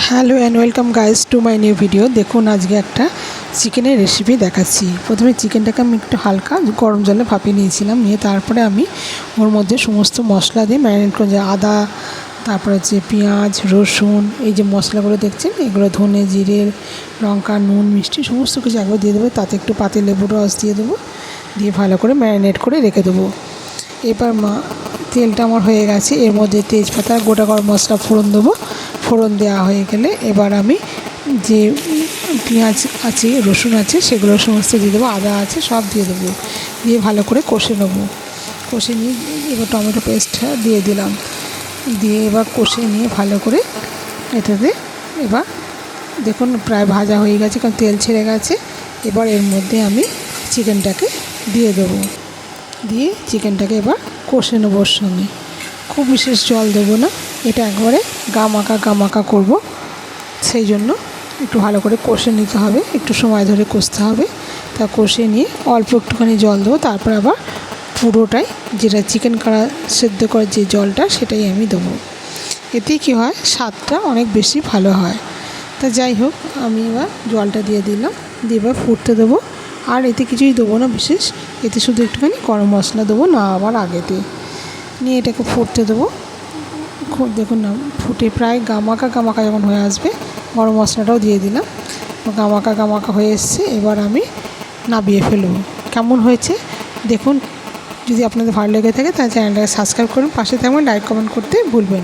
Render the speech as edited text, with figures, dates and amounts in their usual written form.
Hello and welcome guys to my new video. দেখুন আজকে একটা চিকেনের রেসিপি দেখাচ্ছি। প্রথমে চিকেনটাকে আমি একটু হালকা গরম জলে ভাপিয়ে নিয়েছিলাম, নিয়ে তারপরে আমি ওর মধ্যে সমস্ত মশলা দিয়ে ম্যারিনেট করে, যে আদা, তারপরে হচ্ছে পেঁয়াজ, রসুন, এই যে মশলাগুলো দেখছেন এগুলো ধনে, জিরে, লঙ্কা, নুন, মিষ্টি সমস্ত কিছু একবার দিয়ে দেবো। তাতে একটু পাতি লেবুর রস দিয়ে দেবো, দিয়ে ভালো করে ম্যারিনেট করে রেখে দেবো। এবার তেলটা আমার হয়ে গেছে, এর মধ্যে তেজপাতা, গোটা গরম মশলা ফোড়ন দেবো। ফোড়ন দেওয়া হয়ে গেলে এবার আমি যে পেঁয়াজ আছে, রসুন আছে, সেগুলো সমস্ত দিয়ে দেবো, আদা আছে, সব দিয়ে দেবো, দিয়ে ভালো করে কষে নেবো। কষে নিয়ে এবার টমেটো পেস্টটা দিয়ে দিলাম, দিয়ে এবার কষে নিয়ে ভালো করে এটাতে এবার দেখুন প্রায় ভাজা হয়ে গেছে, কারণ তেল ছেড়ে গেছে। এবার এর মধ্যে আমি চিকেনটাকে দিয়ে দেবো, দিয়ে চিকেনটাকে এবার কষে নেবো। ওর সঙ্গে খুব বিশেষ জল দেবো না, এটা একবারে গামাকা করব, সেই জন্য একটু ভালো করে কষে নিতে হবে, একটু সময় ধরে কষতে হবে। তা কষে নিয়ে অল্প একটুখানি জল দেবো, তারপর আবার পুরোটাই যেটা চিকেন কাড়া সেদ্ধ করার যে জলটা সেটাই আমি দেবো। এতে কী হয়, স্বাদটা অনেক বেশি ভালো হয়। তা যাই হোক, আমি এবার জলটা দিয়ে দিলাম, দিয়ে এবার ফুটতে দেবো। আর এতে কিছুই দেবো না বিশেষ, এতে শুধু একটুখানি গরম মশলা দেবো, না আবার আগেতে নিয়ে এটাকে ফুটতে দেবো। খুব দেখুন না ফুটে প্রায় গামাকা যখন হয়ে আসবে, গরম মশলাটাও দিয়ে দিলাম, গামাকা হয়ে এসছে। এবার আমি নামিয়ে ফেলবো। কেমন হয়েছে দেখুন। যদি আপনাদের ভালো লেগে থাকে তাহলে চ্যানেলটাকে সাবস্ক্রাইব করুন, পাশে থাকবেন, লাইক কমেন্ট করতে ভুলবেন না।